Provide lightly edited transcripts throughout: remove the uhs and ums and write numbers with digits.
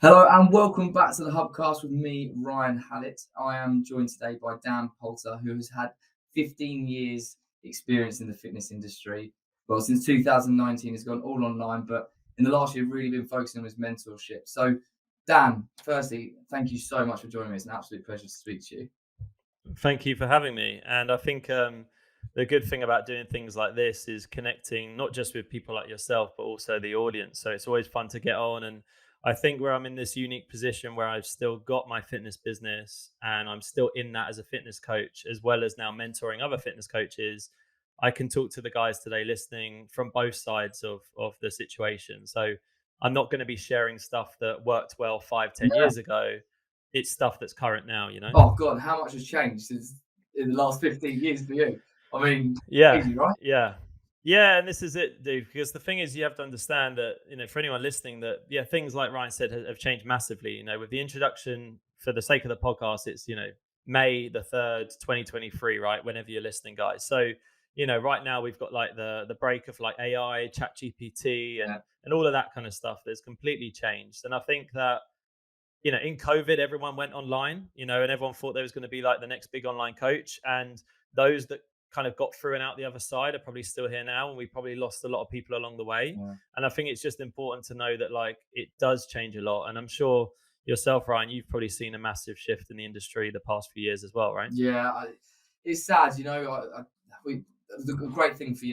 Hello and welcome back to the Hubcast with me, Ryan Hallett. I am joined today by Dan Poulter, who has had 15 years experience in the fitness industry. Well, since 2019, he's gone all online, but in the last year, really been focusing on his mentorship. So, Dan, firstly, thank you so much for joining me. It's an absolute pleasure to speak to you. Thank you for having me. And I think the good thing about doing things like this is connecting not just with people like yourself, but also the audience. So it's always fun to get on. And I think where I'm in this unique position where I've still got my fitness business and I'm still in that as a fitness coach, as well as now mentoring other fitness coaches, I can talk to the guys today listening from both sides of the situation. So I'm not going to be sharing stuff that worked well 5, 10 years ago. It's stuff that's current now. Oh, God, how much has changed since in the last 15 years for you? I mean, Yeah, crazy, right? yeah, yeah, and this is it, dude. Because the thing is, you have to understand that for anyone listening, that things like Ryan said have changed massively. With the introduction, for the sake of the podcast, it's May the 3rd, 2023, right? Whenever you're listening, guys. So right now we've got like the break of like AI, Chat GPT, Yeah. and all of that kind of stuff that's completely changed. And I think that in COVID, everyone went online, and everyone thought there was going to be like the next big online coach. And those that kind of got through and out the other side are probably still here now. And we probably lost a lot of people along the way. Yeah. And I think it's just important to know that like it does change a lot. And I'm sure yourself, Ryan, you've probably seen a massive shift in the industry the past few years as well, right? It's sad, we the great thing for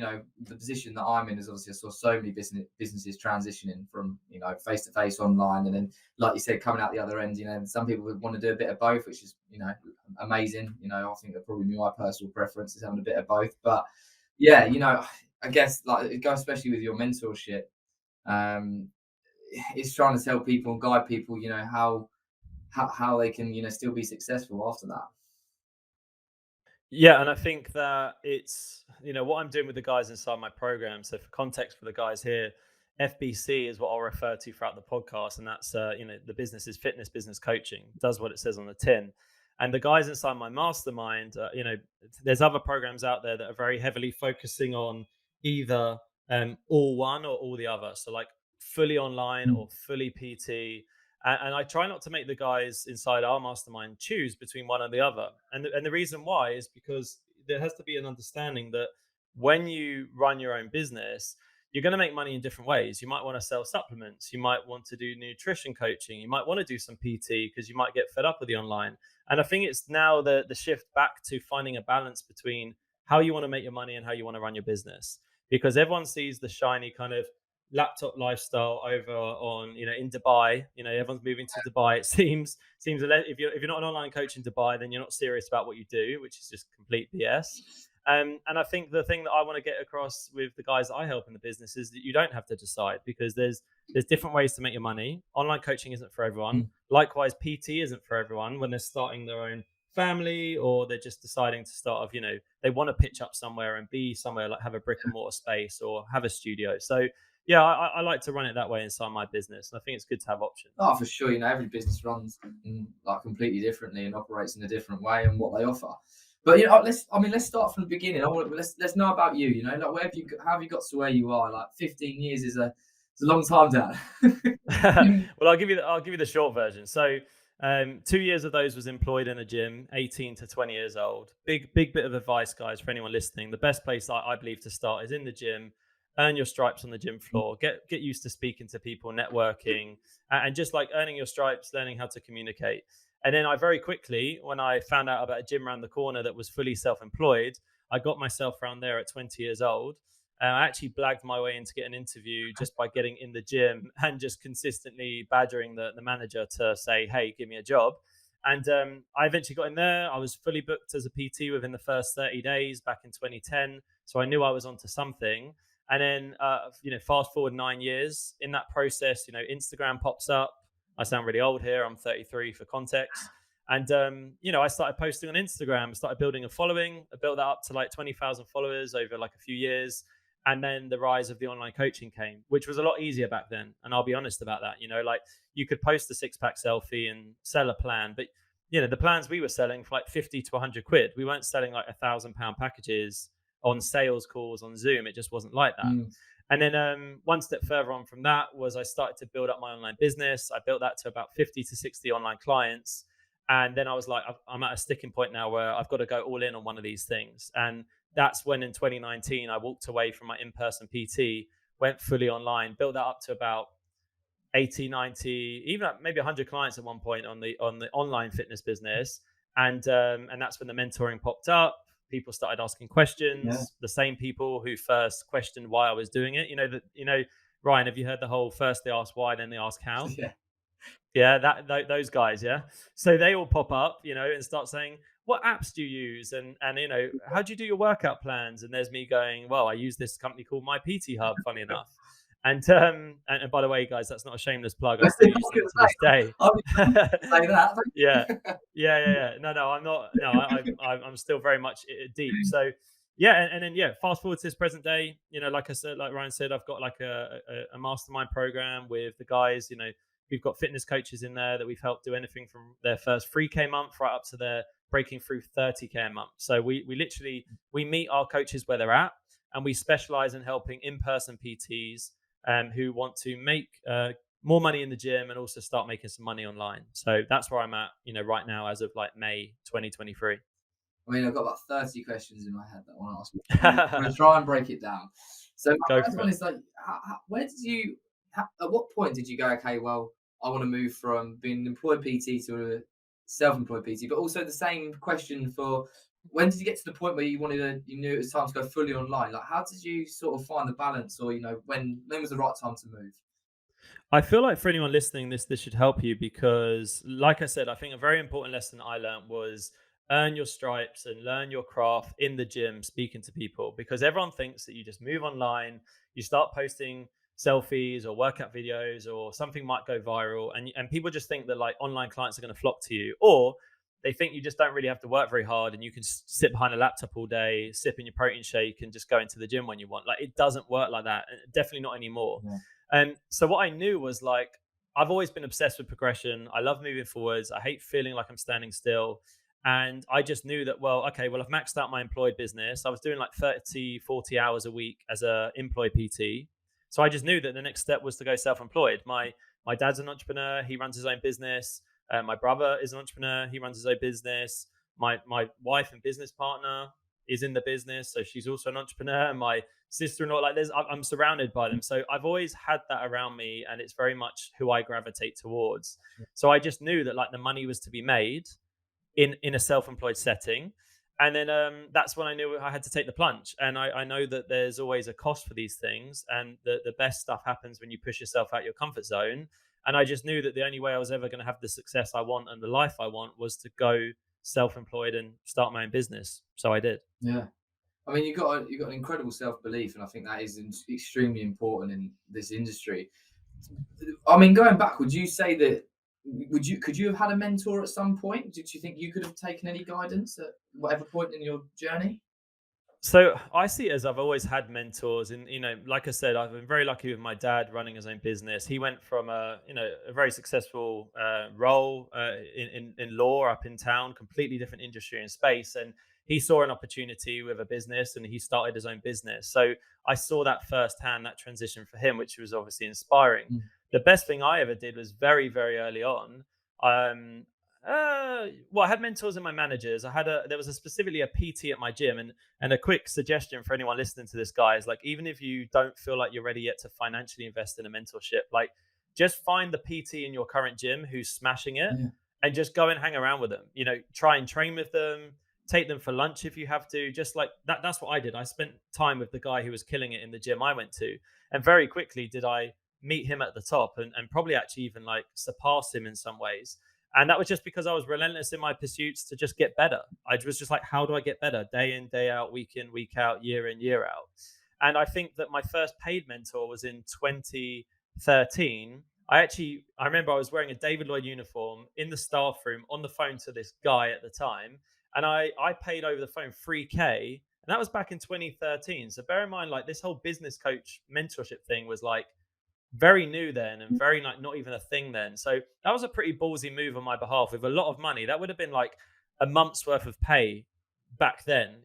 the position that I'm in is obviously I saw so many businesses transitioning from face to face online, and then like you said, coming out the other end. And some people would want to do a bit of both, which is amazing. I think that probably my personal preference is having a bit of both, but yeah, I guess like it goes especially with your mentorship. Um, it's trying to tell people and guide people, how they can still be successful after that. Yeah, and I think that it's what I'm doing with the guys inside my program. So for context for the guys here, FBC is what I'll refer to throughout the podcast, and that's the business is fitness business coaching. Does what it says on the tin. And the guys inside my mastermind, there's other programs out there that are very heavily focusing on either all one or all the other. So like fully online Mm. or fully PT. And I try not to make the guys inside our mastermind choose between one or the other. And the reason why is because there has to be an understanding that when you run your own business, you're going to make money in different ways. You might want to sell supplements. You might want to do nutrition coaching. You might want to do some PT because you might get fed up with the online. And I think it's now the shift back to finding a balance between how you want to make your money and how you want to run your business. Because everyone sees the shiny kind of laptop lifestyle over on in Dubai. Everyone's moving to Dubai. It seems if you're not an online coach in Dubai, then you're not serious about what you do, which is just complete BS. And I think the thing that I want to get across with the guys that I help in the business is that you don't have to decide, because there's different ways to make your money. Online coaching isn't for everyone. Mm. Likewise, PT isn't for everyone when they're starting their own family, or they're just deciding to start off, they want to pitch up somewhere and be somewhere, like have a brick and mortar space or have a studio. So yeah, I like to run it that way inside my business, and I think it's good to have options. Oh, for sure. Every business runs like completely differently and operates in a different way and what they offer. But let's start from the beginning. Let's know about you. Like how have you got to where you are? Like 15 years is a long time, Dan. Well, I'll give you the short version. So 2 years of those was employed in a gym, 18 to 20 years old. Big bit of advice, guys, for anyone listening. The best place I believe to start is in the gym. Earn your stripes on the gym floor. Get used to speaking to people, networking, and just like earning your stripes, learning how to communicate. And then I very quickly, when I found out about a gym around the corner that was fully self-employed, I got myself around there at 20 years old. I actually blagged my way in to get an interview just by getting in the gym and just consistently badgering the manager to say, hey, give me a job. And I eventually got in there. I was fully booked as a PT within the first 30 days back in 2010. So I knew I was onto something. And then, fast forward 9 years in that process, Instagram pops up. I sound really old here. I'm 33 for context. And, I started posting on Instagram, started building a following. I built that up to like 20,000 followers over like a few years. And then the rise of the online coaching came, which was a lot easier back then. And I'll be honest about that. Like you could post a 6-pack selfie and sell a plan, but the plans we were selling for like 50 to 100 quid. We weren't selling like £1,000 packages on sales calls on Zoom. It just wasn't like that. Mm. And then one step further on from that was I started to build up my online business. I built that to about 50 to 60 online clients. And then I was like, I'm at a sticking point now where I've got to go all in on one of these things. And that's when in 2019, I walked away from my in-person PT, went fully online, built that up to about 80, 90, even maybe 100 clients at one point on the online fitness business. And that's when the mentoring popped up. People started asking Yeah. questions. The same people who first questioned why I was doing it. Ryan, have you heard the whole first they ask why, then they ask how? Yeah. Yeah, those guys, yeah. So they all pop up, and start saying, "What apps do you use?" And how do you do your workout plans? And there's me going, "Well, I use this company called My PT Hub, funny enough." And by the way, guys, that's not a shameless plug. I I still was use them going to to this say, day. I was say that. Yeah, Thank yeah. No, I'm not. No, I'm still very much deep. So yeah, and then yeah, fast forward to this present day. Like I said, like Ryan said, I've got like a mastermind program with the guys. We've got fitness coaches in there that we've helped do anything from their first 3K month right up to their breaking through 30K a month. So we literally we meet our coaches where they're at, and we specialize in helping in-person PTs who want to make more money in the gym and also start making some money online. So that's where I'm at, right now as of like May 2023. I mean, I've got about 30 questions in my head that I want to ask you. I'm going to try and break it down. So Go my first for one it. is like, where did you, at what point did you go, okay, well, I want to move from being an employed PT to a self-employed PT, but also the same question for when did you get to the point where you knew it was time to go fully online? Like, how did you sort of find the balance, or when was the right time to move? I feel like for anyone listening, this should help you because, like I said, I think a very important lesson I learned was earn your stripes and learn your craft in the gym, speaking to people. Because everyone thinks that you just move online, you start posting selfies or workout videos, or something might go viral, and people just think that like online clients are going to flock to you, or they think you just don't really have to work very hard and you can sit behind a laptop all day, sipping your protein shake, and just go into the gym when you want. Like it doesn't work like that. Definitely not anymore. Yeah. And so what I knew was like, I've always been obsessed with progression. I love moving forwards. I hate feeling like I'm standing still. And I just knew that, well, okay, well, I've maxed out my employed business. I was doing like 30, 40 hours a week as a employed PT. So I just knew that the next step was to go self-employed. My dad's an entrepreneur. He runs his own business. My brother is an entrepreneur. He runs his own business. My wife and business partner is in the business. So she's also an entrepreneur. My sister-in-law, like I'm surrounded by them. So I've always had that around me, and it's very much who I gravitate towards. So I just knew that like the money was to be made in a self-employed setting. And then that's when I knew I had to take the plunge. And I know that there's always a cost for these things, and the best stuff happens when you push yourself out your comfort zone. And I just knew that the only way I was ever going to have the success I want and the life I want was to go self-employed and start my own business. So I did. Yeah. I mean, you got an incredible self belief, and I think that is extremely important in this industry. I mean, going back, would you say that could you have had a mentor at some point? Did you think you could have taken any guidance at whatever point in your journey? So I see it as I've always had mentors, and like I said, I've been very lucky with my dad running his own business. He went from a very successful role in law up in town, completely different industry and space, and he saw an opportunity with a business, and he started his own business. So I saw that firsthand, that transition for him, which was obviously inspiring. Mm. The best thing I ever did was very, very early on. Um, well, I had mentors and my managers. There was specifically a PT at my gym, and a quick suggestion for anyone listening to this, guy, is like, even if you don't feel like you're ready yet to financially invest in a mentorship, like just find the PT in your current gym who's smashing it, Yeah. and just go and hang around with them. Try and train with them, take them for lunch if you have to. Just like that. That's what I did. I spent time with the guy who was killing it in the gym I went to, and very quickly did I meet him at the top, and probably actually even like surpass him in some ways. And that was just because I was relentless in my pursuits to just get better. I was just like, how do I get better? Day in, day out, week in, week out, year in, year out. And I think that my first paid mentor was in 2013. I remember I was wearing a David Lloyd uniform in the staff room on the phone to this guy at the time. And I paid over the phone 3K. And that was back in 2013. So bear in mind, like this whole business coach mentorship thing was like very new then, and very not even a thing then. So that was a pretty ballsy move on my behalf with a lot of money. That would have been like a month's worth of pay back then.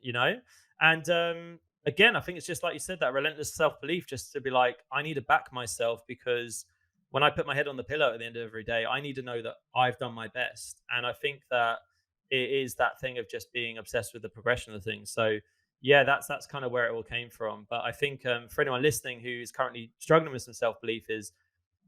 And again, I think it's just like you said, that relentless self-belief, just to be like, I need to back myself, because when I put my head on the pillow at the end of every day, I need to know that I've done my best. And I think that it is that thing of just being obsessed with the progression of things. So yeah, that's kind of where it all came from. But I think for anyone listening who is currently struggling with some self-belief, is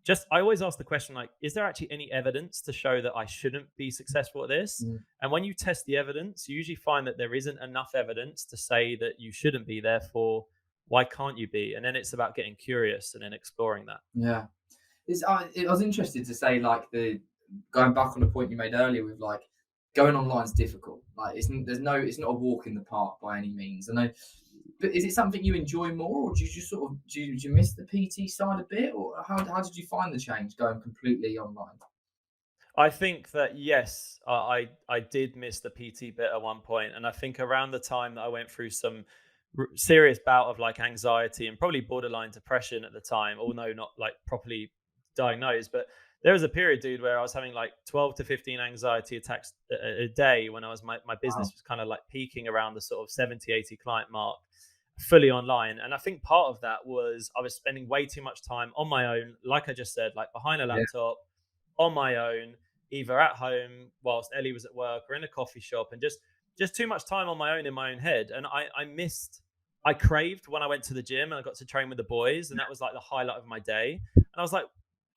just, I always ask the question, like, is there actually any evidence to show that I shouldn't be successful at this? Mm. And when you test the evidence, you usually find that there isn't enough evidence to say that you shouldn't be. Therefore, why can't you be? And then it's about getting curious and then exploring that. Yeah. I was interested to say, like, the going back on the point you made earlier with, like, going online is difficult. Like, it's not a walk in the park by any means. I know, but is it something you enjoy more, or do you just sort of do you miss the PT side a bit, or how did you find the change going completely online? I think that yes, I did miss the PT bit at one point, and I think around the time that I went through some serious bout of like anxiety and probably borderline depression at the time, although not like properly diagnosed, but there was a period, dude, where I was having like 12 to 15 anxiety attacks a day when I was my Wow. business was kind of like peaking around the sort of 70, 80 client mark, fully online. And I think part of that was I was spending way too much time on my own, like I just said, like behind a Yeah. laptop on my own, either at home whilst Ellie was at work or in a coffee shop, and just too much time on my own in my own head. And I craved when I went to the gym and I got to train with the boys, and that was like the highlight of my day. And I was like,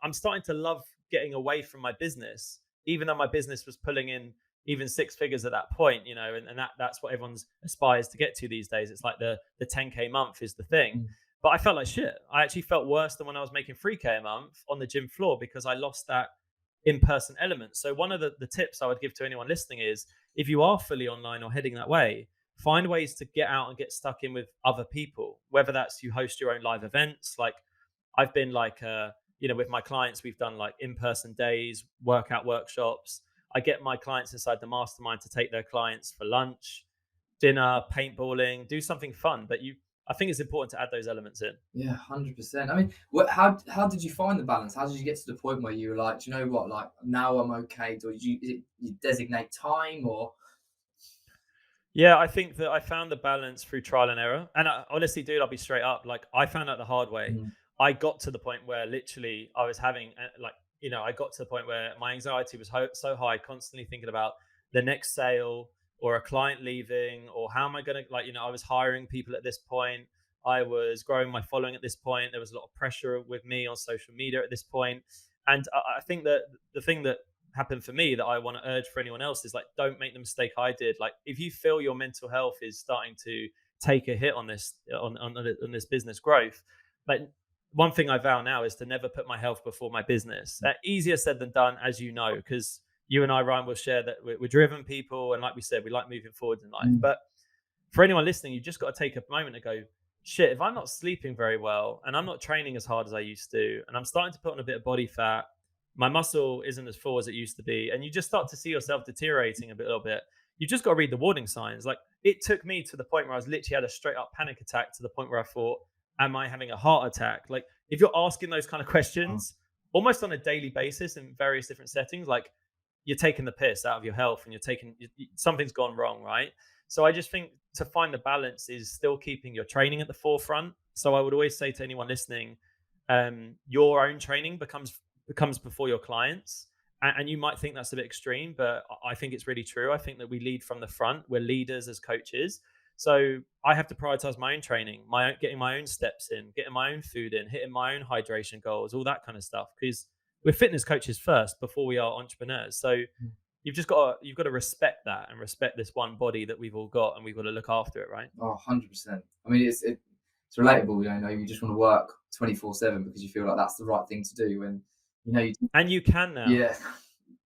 I'm starting to love getting away from my business, even though my business was pulling in even six figures at that point, and that's what everyone's aspires to get to these days. It's like the 10K month is the thing. Mm. But I felt like shit. I actually felt worse than when I was making 3K a month on the gym floor, because I lost that in-person element. So one of the tips I would give to anyone listening is, if you are fully online or heading that way, find ways to get out and get stuck in with other people, whether that's you host your own live events. Like I've been like with my clients, we've done like in-person days, workout workshops. I get my clients inside the mastermind to take their clients for lunch, dinner, paintballing, do something fun. But I think it's important to add those elements in. Yeah, 100%. I mean, how did you find the balance? How did you get to the point where you were like, do you know what, like now I'm okay? Or you designate time or? Yeah, I think that I found the balance through trial and error. And honestly, dude, I'll be straight up. Like, I found out the hard way. Mm. I got to the point where literally I was having, I got to the point where my anxiety was so high, constantly thinking about the next sale or a client leaving, or how am I going to, I was hiring people at this point. I was growing my following at this point. There was a lot of pressure with me on social media at this point. And I think that the thing that happened for me that I want to urge for anyone else is, like, don't make the mistake I did. Like, if you feel your mental health is starting to take a hit on this on this business growth, like, one thing I vow now is to never put my health before my business. Easier said than done, as you know, because you and I, Ryan, will share that we're driven people, and like we said, we like moving forward in life. Mm. But for anyone listening, you just got to take a moment and go, shit, if I'm not sleeping very well and I'm not training as hard as I used to, and I'm starting to put on a bit of body fat, my muscle isn't as full as it used to be, and you just start to see yourself deteriorating a little bit, you just got to read the warning signs. Like, it took me to the point where I was literally had a straight up panic attack, to the point where I thought, am I having a heart attack? Like, if you're asking those kind of Oh, questions almost on a daily basis in various different settings, like, you're taking the piss out of your health, and something's gone wrong, right? So I just think to find the balance is still keeping your training at the forefront. So I would always say to anyone listening, your own training becomes before your clients. And you might think that's a bit extreme, but I think it's really true. I think that we lead from the front. We're leaders as coaches. So I have to prioritize my own training, getting my own steps in, getting my own food in, hitting my own hydration goals, all that kind of stuff. Because we're fitness coaches first before we are entrepreneurs. So mm. you've got to respect that, and respect this one body that we've all got, and we've got to look after it, right? Oh, 100%. I mean, it's relatable. You just want to work 24/7 because you feel like that's the right thing to do. And you, And you can now. yeah,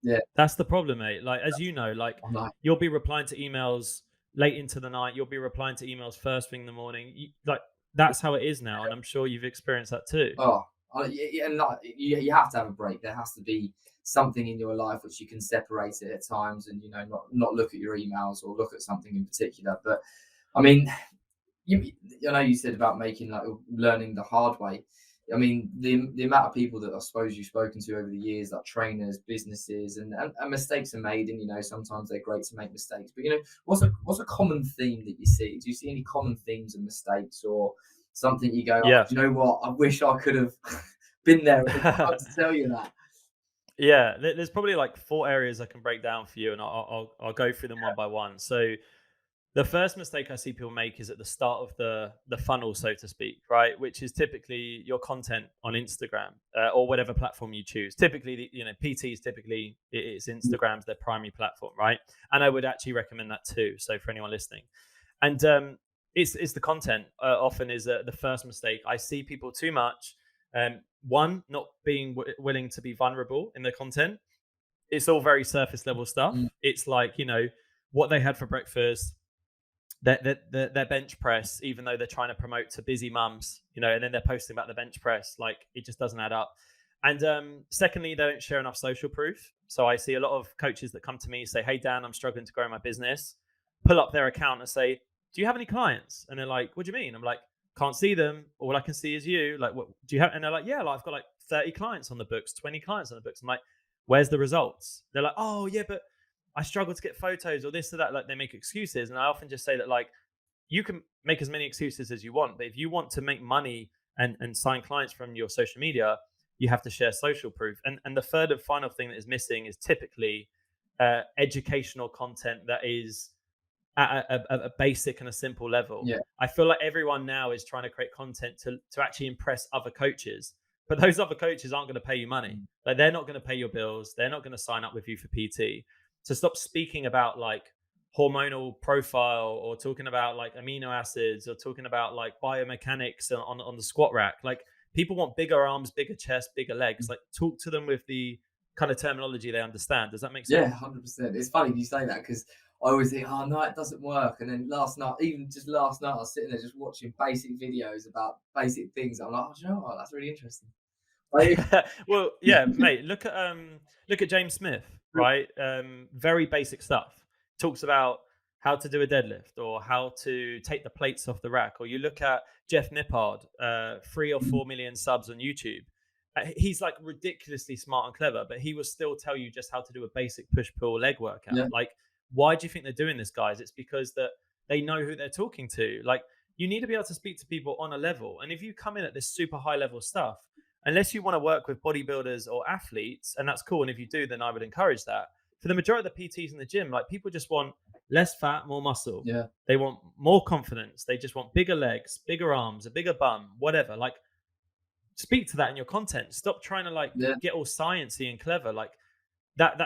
yeah. That's the problem, mate. Like, as you know, like, I'm like, you'll be replying to emails late into the night. You'll be replying to emails first thing in the morning. Like, that's how it is now, and I'm sure you've experienced that too. oh, yeah, and like, you have to have a break. There has to be something in your life which you can separate it at times, and not look at your emails or look at something in particular. But I mean, you I know you said about making, like, learning the hard way. I mean, the amount of people that I suppose you've spoken to over the years, like trainers, businesses, and mistakes are made, and sometimes they're great to make mistakes. But what's a common theme that you see? Do you see any common themes and mistakes, or something you go, oh, Yeah. do you know what? I wish I could have been there at the time to tell you that. Yeah, there's probably like 4 areas I can break down for you, and I'll go through them one by one. So the first mistake I see people make is at the start of the funnel, so to speak, right? Which is typically your content on Instagram, or whatever platform you choose. Typically, PTs typically it's Instagram's their primary platform, right? And I would actually recommend that too. So for anyone listening, and it's the content often is the first mistake. I see people too much. One, not being willing to be vulnerable in the content. It's all very surface level stuff. Mm. It's like, what they had for breakfast, their bench press, even though they're trying to promote to busy mums, and then they're posting about the bench press. Like, it just doesn't add up. And secondly, they don't share enough social proof. So I see a lot of coaches that come to me say, "Hey Dan, I'm struggling to grow my business," pull up their account and say, "Do you have any clients?" And they're like, "What do you mean?" I'm like, "Can't see them. All I can see is you. Like, what do you have?" And they're like, "Yeah, like, I've got like 30 clients on the books, 20 clients on the books." I'm like, "Where's the results?" They're like, "Oh yeah, but I struggle to get photos or this or that." Like, they make excuses. And I often just say that, like, you can make as many excuses as you want, but if you want to make money and sign clients from your social media, you have to share social proof. And the third and final thing that is missing is typically educational content that is at a basic and a simple level. Yeah, I feel like everyone now is trying to create content to actually impress other coaches, but those other coaches aren't going to pay you money. Like, they're not going to pay your bills. They're not going to sign up with you for PT. So stop speaking about like hormonal profile, or talking about like amino acids, or talking about like biomechanics on the squat rack. Like, people want bigger arms, bigger chest, bigger legs. Like, talk to them with the kind of terminology they understand. Does that make yeah, sense? 100%. It's funny you say that, because I always think, oh no, it doesn't work. And then even just last night, I was sitting there just watching basic videos about basic things. I'm like, oh, do you know what? That's really interesting. Like, Well, yeah, mate. Look at James Smith, right? Very basic stuff. Talks about how to do a deadlift, or how to take the plates off the rack. Or you look at Jeff Nippard, 3 or 4 million subs on YouTube. He's like ridiculously smart and clever, but he will still tell you just how to do a basic push pull leg workout. yeah, Like, why do you think they're doing this, guys? It's because that they know who they're talking to. Like, you need to be able to speak to people on a level. And if you come in at this super high level stuff, unless you want to work with bodybuilders or athletes, and that's cool, and if you do, then I would encourage that. For the majority of the PTs in the gym, like, people just want less fat, more muscle. yeah, They want more confidence. They just want bigger legs, bigger arms, a bigger bum, whatever. Like, speak to that in your content. Stop trying to like yeah, get all sciencey and clever. Like, that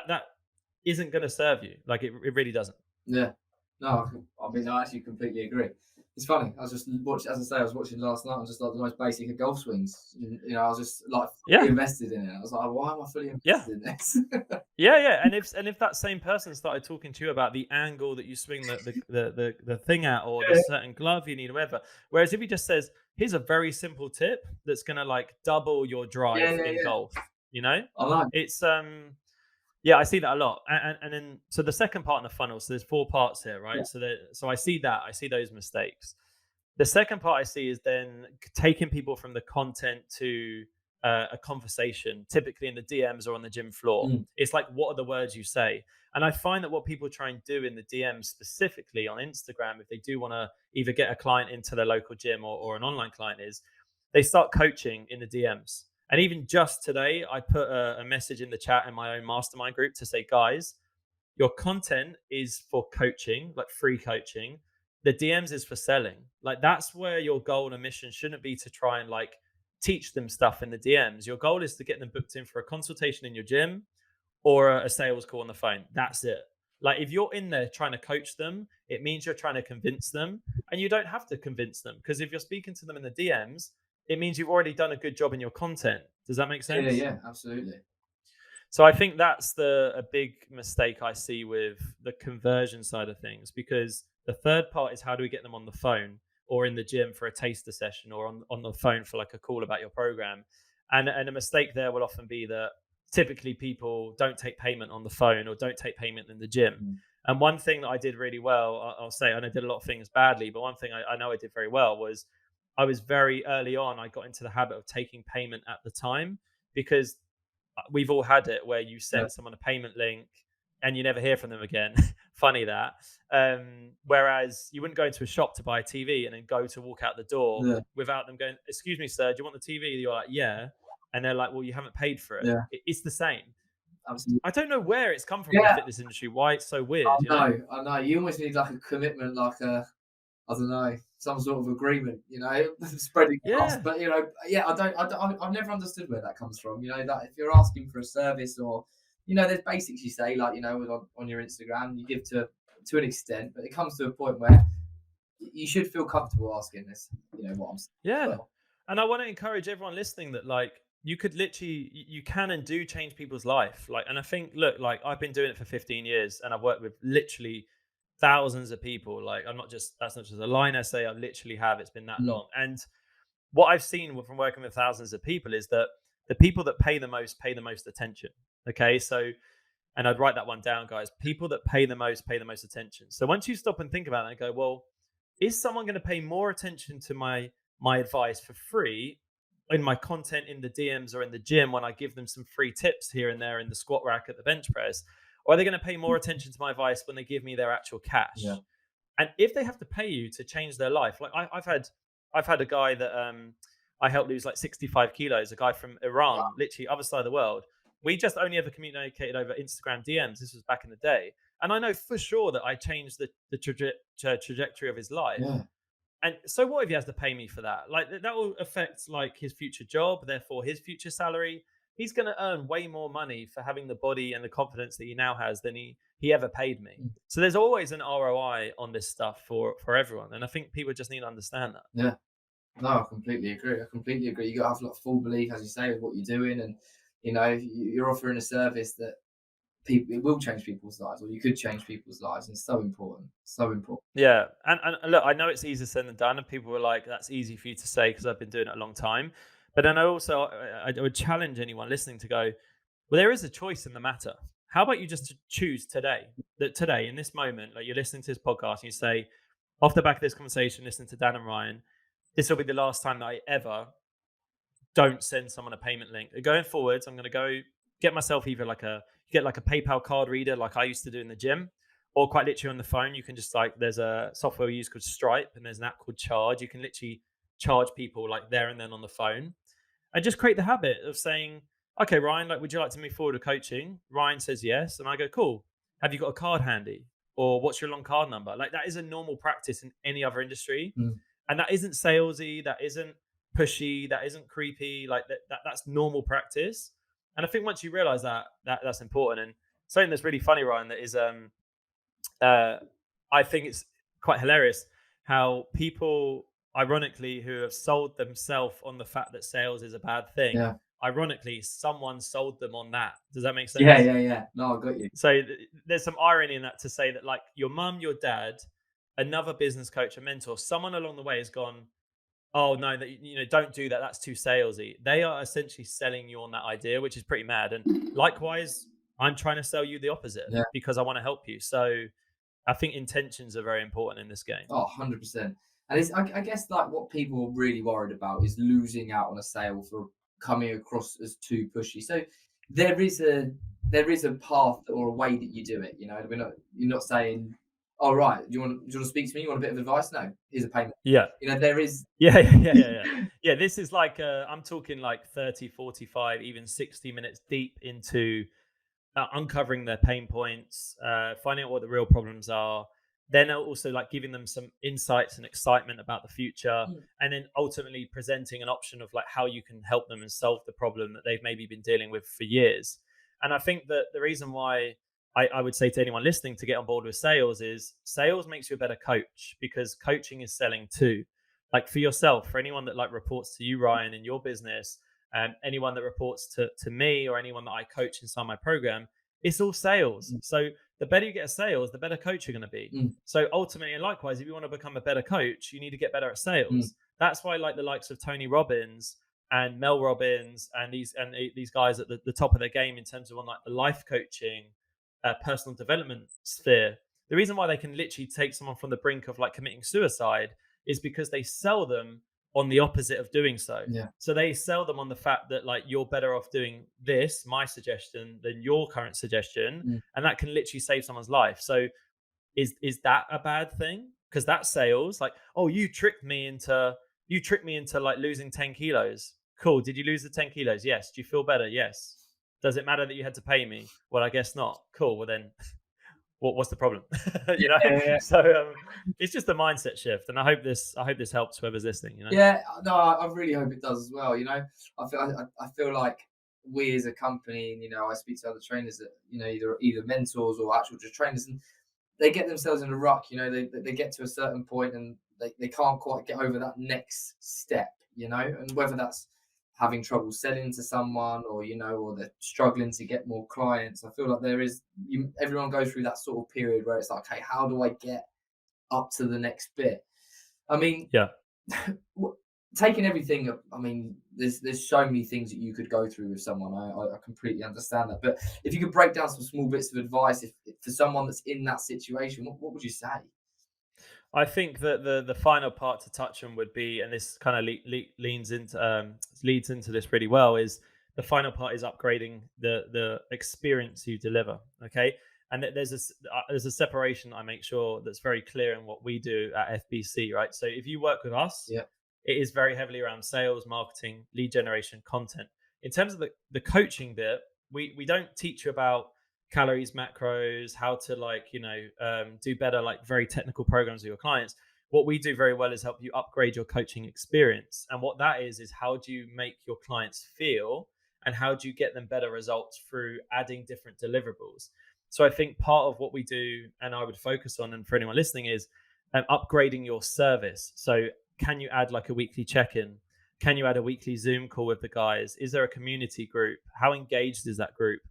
isn't going to serve you. Like, it really doesn't. yeah. No, I mean, I actually completely agree. It's funny. I was just watching, as I say, I was watching last night. I was just like the most basic of golf swings. I was just like fully Yeah, invested in it. I was like, why am I fully yeah. invested in this? Yeah. And if that same person started talking to you about the angle that you swing the thing at, or the Yeah, certain glove you need, or whatever. Whereas if he just says, "Here's a very simple tip that's gonna like double your yeah, drive yeah, in yeah. golf," I like. it's yeah, I see that a lot. And then, so the second part in the funnel, so there's 4 parts here, Yeah, right? So I see those mistakes. The second part I see is then taking people from the content to a conversation, typically in the DMs or on the gym floor. mm, It's like, what are the words you say? And I find that what people try and do in the DMs, specifically on Instagram, if they do want to either get a client into their local gym, or an online client, is they start coaching in the DMs. And even just today, I put a message in the chat in my own mastermind group to say, guys, your content is for coaching, like free coaching. The DMs is for selling. Like, that's where your goal and mission shouldn't be to try and like teach them stuff in the DMs. Your goal is to get them booked in for a consultation in your gym, or a sales call on the phone. That's it. Like, if you're in there trying to coach them, it means you're trying to convince them, and you don't have to convince them, because if you're speaking to them in the DMs, it means you've already done a good job in your content. Does that make yeah, sense? yeah, absolutely. So I think that's a big mistake I see with the conversion side of things, because the third part is, how do we get them on the phone or in the gym for a taster session, or on the phone for like a call about your program. And a mistake there will often be that typically people don't take payment on the phone, or don't take payment in the gym. Mm, And one thing that I did really well, I'll say, and I did a lot of things badly, but one thing I know I did very well was I was very early on, I got into the habit of taking payment at the time, because we've all had it where you Yeah, send someone a payment link and you never hear from them again. Funny that. Whereas you wouldn't go into a shop to buy a TV and then go to walk out the door yeah, without them going, "Excuse me, sir, do you want the TV?" You're like, "Yeah," and they're like, "Well, you haven't paid for it." yeah, It's the same. absolutely. I don't know where it's come from in the Yeah, fitness industry. Why it's so weird, you know? I know. You almost need like a commitment, like a, I don't know, some sort of agreement, spreading trust. Yeah, But yeah, I've never understood where that comes from. That if you're asking for a service, or there's basics you say, like on your Instagram, you give to an extent, but it comes to a point where you should feel comfortable asking this. What I'm saying as yeah. well. And I want to encourage everyone listening that, like, you could literally, you can and do change people's life. Like, and I think, look, like, I've been doing it for 15 years and I've worked with literally thousands of people. Like, that's not just a line I say, I literally have. It's been that Mm, long. And what I've seen from working with thousands of people is that the people that pay the most attention. Okay. So, and I'd write that one down, guys. People that pay the most attention. So once you stop and think about it and go, well, is someone going to pay more attention to my advice for free in my content in the DMs or in the gym when I give them some free tips here and there in the squat rack at the bench press? Or are they going to pay more attention to my advice when they give me their actual yeah, cash? And if they have to pay you to change their life, like I've had a guy that I helped lose like 65 kilos, a guy from Iran, literally other side of the world. We just only ever communicated over Instagram DMs. This was back in the day. And I know for sure that I changed the trajectory of his life. yeah, And so what if he has to pay me for that? Like, that will affect like his future job, therefore his future salary. He's going to earn way more money for having the body and the confidence that he now has than he ever paid me. mm, So there's always an ROI on this stuff for everyone, and I think people just need to understand that. yeah. No, I completely agree. I completely agree. You got to have like full belief, as you say, with what you're doing, and you're offering a service that people it will change people's lives, or you could change people's lives, and it's so important, so important. Yeah, and look, I know it's easier said than done, and people were like, "That's easy for you to say because I've been doing it a long time." But then I would challenge anyone listening to go, well, there is a choice in the matter. How about you just to choose today, that today, in this moment, like you're listening to this podcast and you say, off the back of this conversation, listening to Dan and Ryan, this will be the last time that I ever don't send someone a payment link. Going forwards, I'm going to go get myself either like a PayPal card reader, like I used to do in the gym, or quite literally on the phone. You can just like, there's a software we use called Stripe, and there's an app called Charge. You can literally charge people like there and then on the phone, and just create the habit of saying, okay, Ryan, like, would you like to move forward with coaching? Ryan says yes. And I go, cool. Have you got a card handy? Or what's your long card number? Like, that is a normal practice in any other industry. Mm, And that isn't salesy. That isn't pushy. That isn't creepy. Like that's normal practice. And I think once you realize that's important. And something that's really funny, Ryan, that is, uh, I think it's quite hilarious how people, ironically, who have sold themselves on the fact that sales is a bad thing, yeah, ironically, someone sold them on that. Does that make yeah, sense? yeah, yeah. No, I got you. So there's some irony in that, to say that, like, your mum, your dad, another business coach, a mentor, someone along the way has gone, oh no, that, don't do that. That's too salesy. They are essentially selling you on that idea, which is pretty mad. And likewise, I'm trying to sell you the opposite Yeah. because I want to help you. So I think intentions are very important in this game. Oh, 100%. And I guess like what people are really worried about is losing out on a sale for coming across as too pushy. So there is a path or a way that you do it. You're not saying, "Oh, right, do you want to speak to me? You want a bit of advice?" No, here's a payment. Yeah. There is. Yeah, yeah. Yeah, this is like, I'm talking like 30, 45, even 60 minutes deep into uncovering their pain points, finding out what the real problems are, then also like giving them some insights and excitement about the future, Mm, and then ultimately presenting an option of like how you can help them and solve the problem that they've maybe been dealing with for years. And I think that the reason why I would say to anyone listening to get on board with sales is sales makes you a better coach, because coaching is selling too. Like, for yourself, for anyone that like reports to you, Ryan, in your business, anyone that reports to me, or anyone that I coach inside my program, it's all sales. mm, So the better you get at sales, the better coach you're going to be. mm, So ultimately, and likewise, if you want to become a better coach, you need to get better at mm, sales. That's why, like, the likes of Tony Robbins and Mel Robbins and these guys at the top of their game in terms of on like the life coaching, personal development sphere. The reason why they can literally take someone from the brink of like committing suicide is because they sell them on the opposite of doing so. Yeah. So they sell them on the fact that like you're better off doing this, my suggestion, than your current suggestion, Mm. and that can literally save someone's life. So is that a bad thing? Because that's sales. Like, oh, you tricked me into like losing 10 kilos. Cool. Did you lose the 10 kilos? Yes. Do you feel better? Yes. Does it matter that you had to pay me? Well, I guess not. Cool. Well then, what's the problem? you know. Yeah. So it's just a mindset shift, and I hope this helps whoever's listening. You know. Yeah, no, I really hope it does as well. I feel like we as a company, and I speak to other trainers that either mentors or actual just trainers, and they get themselves in a ruck. They get to a certain point and they can't quite get over that next step. And whether that's having trouble selling to someone, or they're struggling to get more clients. I feel like everyone goes through that sort of period where it's like, okay, how do I get up to the next bit? I mean, Yeah. taking everything, I mean, there's so many things that you could go through with someone. I completely understand that. But if you could break down some small bits of advice, if for someone that's in that situation, what would you say? I think that the final part to touch on would be, and this kind of leans into leads into this really well, is the final part is upgrading the experience you deliver. Okay, and there's a separation I make sure that's very clear in what we do at FBC. Right, so if you work with us, Yeah. it is very heavily around sales, marketing, lead generation, content. In terms of the coaching bit, we don't teach you about calories, macros, how to do better, like very technical programs with your clients. What we do very well is help you upgrade your coaching experience. And what that is how do you make your clients feel and how do you get them better results through adding different deliverables? So I think part of what we do, and I would focus on, and for anyone listening, is upgrading your service. So can you add like a weekly check-in? Can you add a weekly Zoom call with the guys? Is there a community group? How engaged is that group?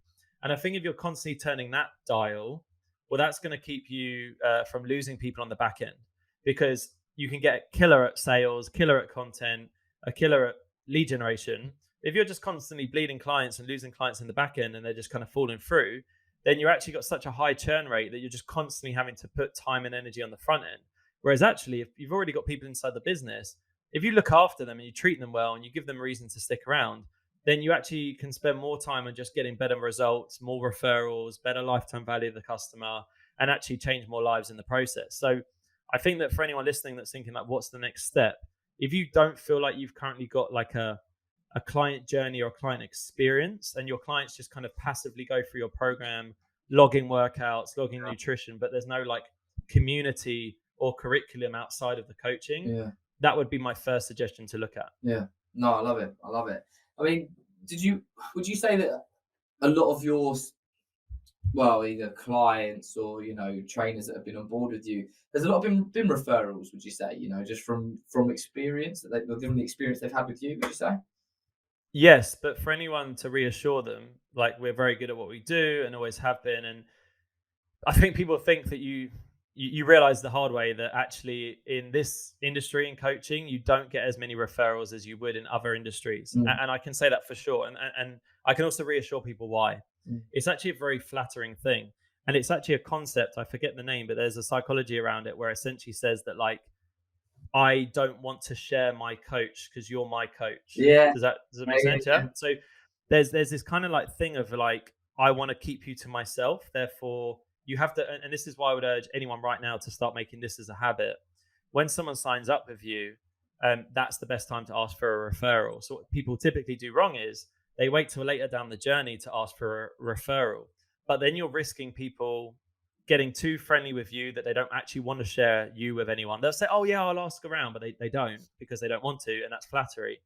And I think if you're constantly turning that dial, well, that's going to keep you from losing people on the back end, because you can get a killer at sales, killer at content, a killer at lead generation. If you're just constantly bleeding clients and losing clients in the back end and they're just kind of falling through, then you actually got such a high churn rate that you're just constantly having to put time and energy on the front end. Whereas actually, if you've already got people inside the business, if you look after them and you treat them well and you give them a reason to stick around, then you actually can spend more time on just getting better results, more referrals, better lifetime value of the customer, and actually change more lives in the process. So I think that for anyone listening that's thinking like, what's the next step? If you don't feel like you've currently got like a client journey or a client experience, and your clients just kind of passively go through your program, logging workouts, logging nutrition, but there's no like community or curriculum outside of the coaching, that would be my first suggestion to look at. Yeah. No, I love it. I mean, would you say that a lot of your, well, either clients or trainers that have been on board with you, there's a lot of been referrals, would you say, just from experience, that given the experience they've had with you, would you say? Yes, but for anyone to reassure them, like we're very good at what we do and always have been. And I think people think that you realize the hard way that actually in this industry in coaching, you don't get as many referrals as you would in other industries. And I can say that for sure. And I can also reassure people why. It's actually a very flattering thing. And it's actually a concept, I forget the name, but there's a psychology around it where essentially says that like, I don't want to share my coach because you're my coach. Yeah. Does that make sense? Yeah. So there's this kind of like thing of like, I want to keep you to myself. Therefore, you have to, and this is why I would urge anyone right now to start making this as a habit. When someone signs up with you, that's the best time to ask for a referral. So what people typically do wrong is they wait till later down the journey to ask for a referral. But then you're risking people getting too friendly with you that they don't actually want to share you with anyone. They'll say, oh yeah, I'll ask around, but they don't, because they don't want to, and that's flattery.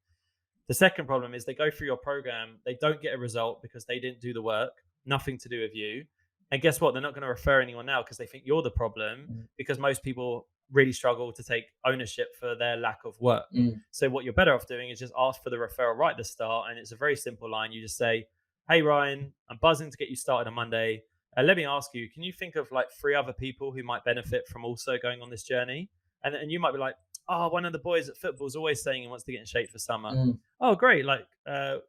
The second problem is they go through your program, they don't get a result because they didn't do the work, nothing to do with you. And guess what? They're not going to refer anyone now because they think you're the problem, because most people really struggle to take ownership for their lack of work. So what you're better off doing is just ask for the referral right at the start. And it's a very simple line. You just say, hey, Ryan, I'm buzzing to get you started on Monday. Let me ask you, can you think of like 3 other people who might benefit from also going on this journey? And you might be like, oh, one of the boys at football is always saying he wants to get in shape for summer. Oh, great. Like,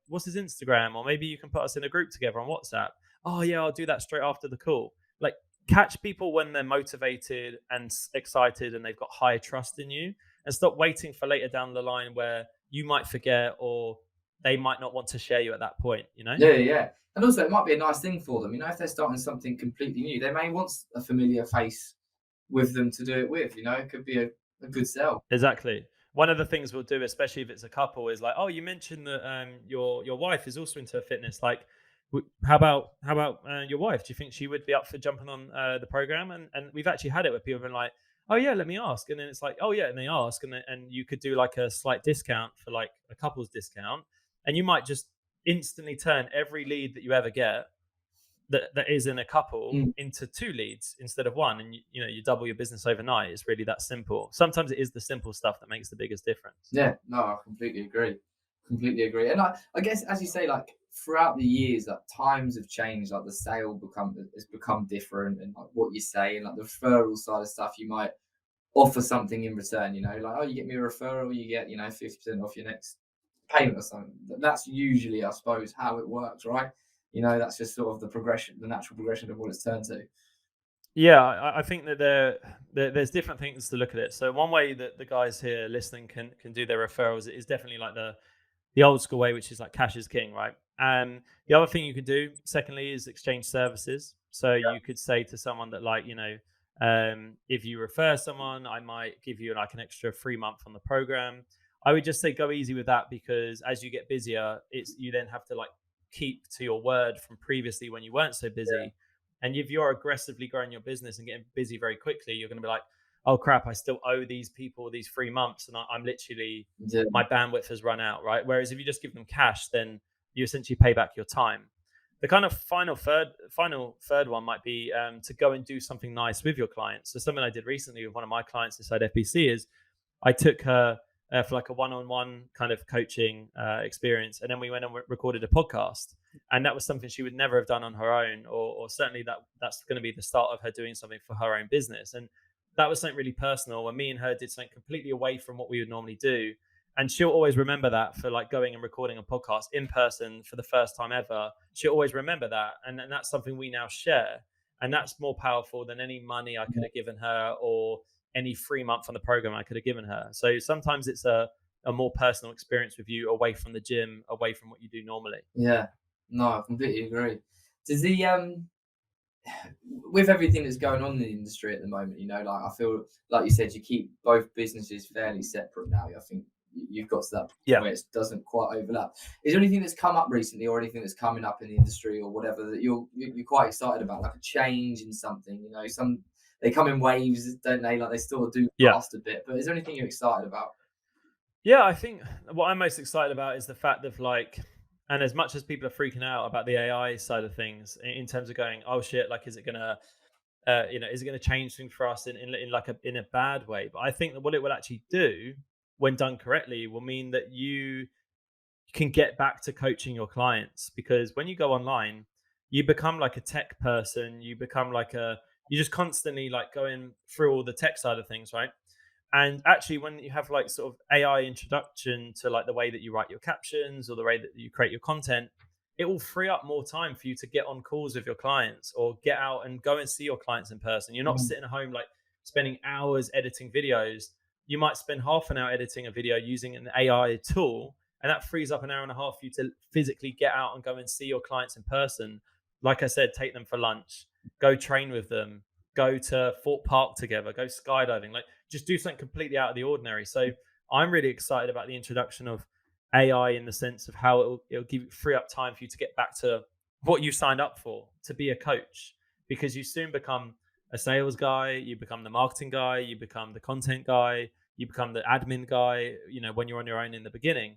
what's his Instagram? Or maybe you can put us in a group together on WhatsApp. Oh, yeah, I'll do that straight after the call. Like, catch people when they're motivated and excited and they've got high trust in you. and stop waiting for later down the line where you might forget or they might not want to share you at that point, you know? Yeah, yeah. And also, it might be a nice thing for them. If they're starting something completely new, they may want a familiar face with them to do it with. It could be a good sell. Exactly. One of the things we'll do, especially if it's a couple, is like, oh, you mentioned that your wife is also into fitness. Like, how about your wife? Do you think she would be up for jumping on the program? And we've actually had it where people have been like, oh yeah, let me ask, and then it's like, oh yeah, and they ask, and you could do like a slight discount for like a couple's discount, and you might just instantly turn every lead that you ever get that is in a couple Mm. into 2 leads instead of 1, and you double your business overnight. It's really that simple. Sometimes it is the simple stuff that makes the biggest difference. Yeah, no, I completely agree. Completely agree. And I guess, as you say, like throughout the years, like times have changed. Like the sale has become different, and like what you say, and like the referral side of stuff, you might offer something in return. Like, oh, you get me a referral, you get 50% off your next payment or something. That's usually, I suppose, how it works, right? That's just sort of the natural progression of what it's turned to. Yeah, I think that there's different things to look at it. So one way that the guys here listening can do their referrals is definitely like the old school way, which is like cash is king, right? And the other thing you could do, secondly, is exchange services. So you could say to someone that, like, if you refer someone, I might give you like an extra 3 month on the program. I would just say go easy with that, because as you get busier, you then have to like keep to your word from previously when you weren't so busy. And if you're aggressively growing your business and getting busy very quickly, you're going to be like, oh crap, I still owe these people these 3 months, and I'm literally, Yeah, my bandwidth has run out, right? Whereas if you just give them cash, then you essentially pay back your time. The kind of final third one might be to go and do something nice with your clients. So something I did recently with one of my clients inside FBC is I took her for like a one-on-one kind of coaching experience, and then we went and recorded a podcast. And that was something she would never have done on her own, or certainly that's going to be the start of her doing something for her own business. And that was something really personal, when me and her did something completely away from what we would normally do. And she'll always remember that, for like going and recording a podcast in person for the first time ever. She'll always remember that. And that's something we now share. And that's more powerful than any money I could have given her, or any 3 month on the program I could have given her. So sometimes it's a more personal experience with you, away from the gym, away from what you do normally. yeah. No, I completely agree. Does the with everything that's going on in the industry at the moment, like I feel like you said, you keep both businesses fairly separate now. I think you've got to that point Yeah. where it doesn't quite overlap. Is there anything that's come up recently, or anything that's coming up in the industry, or whatever, that you're quite excited about, like a change in something? Some they come in waves, don't they? Like they still do Yeah. last a bit. But is there anything you're excited about? Yeah, I think what I'm most excited about is the fact of like, and as much as people are freaking out about the AI side of things, in terms of going, oh shit, like, is it gonna, is it gonna change things for us in like in a bad way? But I think that what it will actually do, when done correctly, will mean that you can get back to coaching your clients. Because when you go online, you become like a tech person. You become like you just constantly like going through all the tech side of things, right? And actually, when you have like sort of AI introduction to like the way that you write your captions or the way that you create your content, it will free up more time for you to get on calls with your clients, or get out and go and see your clients in person. You're not Mm. sitting at home like spending hours editing videos. You might spend half an hour editing a video using an AI tool, and that frees up an hour and a half for you to physically get out and go and see your clients in person. Like I said, take them for lunch, go train with them, go to Fort Park together, go skydiving, like just do something completely out of the ordinary. So I'm really excited about the introduction of AI, in the sense of how it'll give free up time for you to get back to what you signed up for, to be a coach. Because you soon become a sales guy, you become the marketing guy, you become the content guy, you become the admin guy, when you're on your own in the beginning.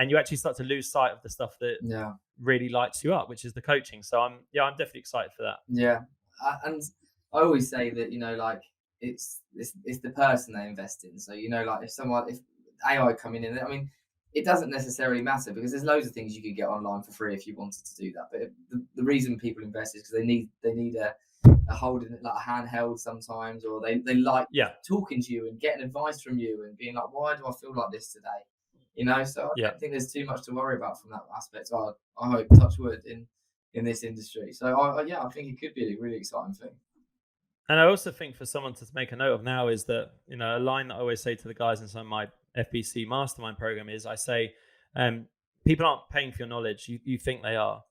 And you actually start to lose sight of the stuff that Yeah. really lights you up, which is the coaching. So I'm definitely excited for that. Yeah, and I always say that like it's the person they invest in. So like if AI coming in, I mean, it doesn't necessarily matter, because there's loads of things you could get online for free if you wanted to do that. But the reason people invest is because they need a holding, like a handheld sometimes, or they like Yeah. talking to you and getting advice from you and being like, why do I feel like this today? So I Yeah. don't think there's too much to worry about from that aspect. I hope, touch wood, in this industry. So yeah, I think it could be a really exciting thing. And I also think for someone to make a note of now is that, a line that I always say to the guys in some of my FBC mastermind program is I say, um, people aren't paying for your knowledge. You think they are.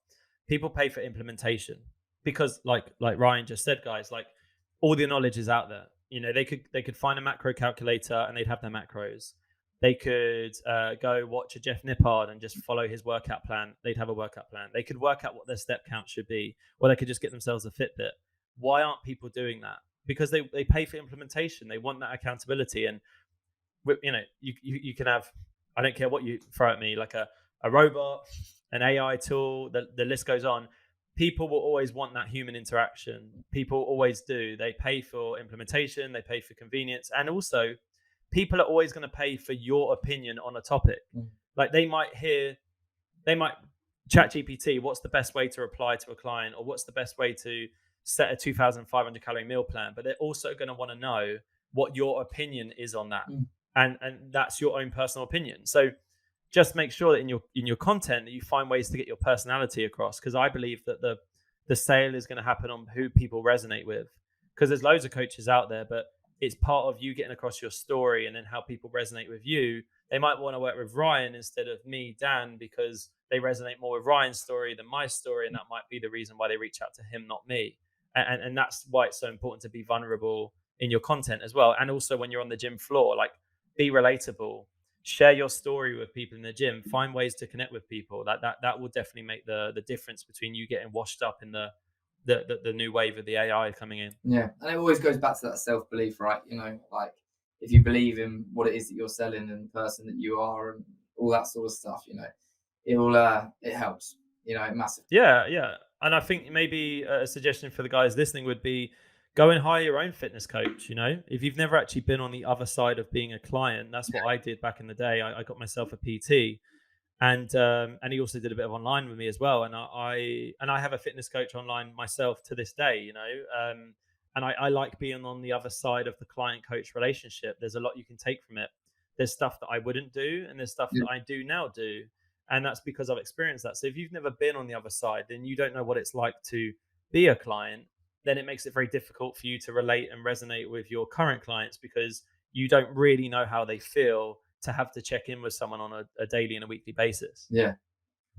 People pay for implementation because like Ryan just said, guys, like all the knowledge is out there. They could find a macro calculator and they'd have their macros. They could go watch a Jeff Nippard and just follow his workout plan. They'd have a workout plan. They could work out what their step count should be, or they could just get themselves a Fitbit. Why aren't people doing that? Because they pay for implementation. They want that accountability. And you can have, I don't care what you throw at me, like a robot, an AI tool, the list goes on. People will always want that human interaction. People always do. They pay for implementation, they pay for convenience, and also people are always going to pay for your opinion on a topic. Like they might chat GPT, what's the best way to reply to a client, or what's the best way to set a 2,500 calorie meal plan, but they're also going to want to know what your opinion is on that. And that's your own personal opinion. So just make sure that in your content that you find ways to get your personality across, because I believe that the sale is going to happen on who people resonate with, because there's loads of coaches out there, but it's part of you getting across your story and then how people resonate with you. They might want to work with Ryan instead of me, Dan, because they resonate more with Ryan's story than my story, and that might be the reason why they reach out to him, not me. And that's why it's so important to be vulnerable in your content as well. And also when you're on the gym floor, like be relatable, share your story with people in the gym, find ways to connect with people. That will definitely make the difference between you getting washed up in the new wave of the AI coming in. Yeah, and it always goes back to that self-belief, right? Like if you believe in what it is that you're selling and the person that you are and all that sort of stuff, it helps, massively. Yeah. And I think maybe a suggestion for the guys listening would be go and hire your own fitness coach. If you've never actually been on the other side of being a client, that's what I did back in the day. I got myself a PT, and he also did a bit of online with me as well. And I have a fitness coach online myself to this day. And I like being on the other side of the client coach relationship. There's a lot you can take from it. There's stuff that I wouldn't do, and there's stuff that I do now do. And that's because I've experienced that. So if you've never been on the other side, then you don't know what it's like to be a client. Then it makes it very difficult for you to relate and resonate with your current clients, because you don't really know how they feel to have to check in with someone on a daily and a weekly basis. Yeah,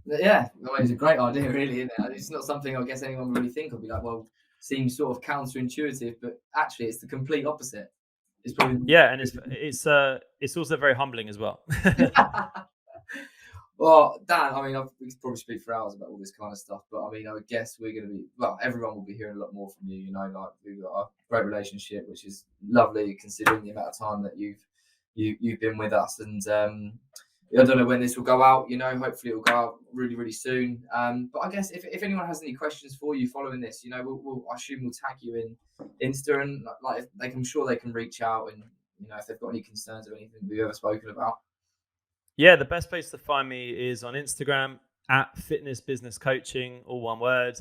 it's a great idea, really, isn't it? It's not something I guess anyone would really think of. Be like, well, seems sort of counterintuitive, but actually it's the complete opposite. It's probably and it's also very humbling as well. Well, Dan, we could probably speak for hours about all this kind of stuff, but I would guess we're going to be, everyone will be hearing a lot more from you. Like we've got a great relationship, which is lovely considering the amount of time that you've been with us. And I don't know when this will go out. Hopefully it will go out really, really soon. But I guess if anyone has any questions for you following this, I assume we'll tag you in Insta, and I'm sure they can reach out, and if they've got any concerns or anything we've ever spoken about. Yeah, the best place to find me is on Instagram at Fitness Business Coaching, all one word.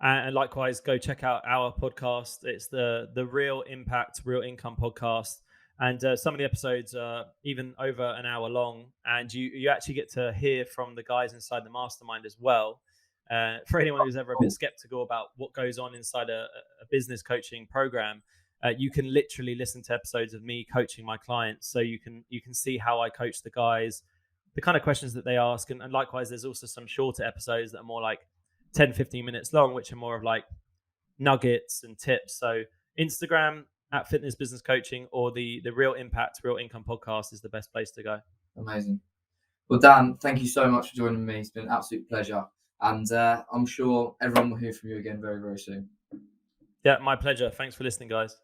And likewise, go check out our podcast. It's the Real Impact, Real Income podcast. And some of the episodes are even over an hour long. And you actually get to hear from the guys inside the mastermind as well. For anyone who's ever a bit skeptical about what goes on inside a business coaching program, you can literally listen to episodes of me coaching my clients. So you can see how I coach the guys, the kind of questions that they ask. And likewise, there's also some shorter episodes that are more like 10, 15 minutes long, which are more of like nuggets and tips. So Instagram at Fitness Business Coaching, or the Real Impact, Real Income podcast is the best place to go. Amazing. Well, Dan, thank you so much for joining me. It's been an absolute pleasure. And I'm sure everyone will hear from you again very, very soon. Yeah, my pleasure. Thanks for listening, guys.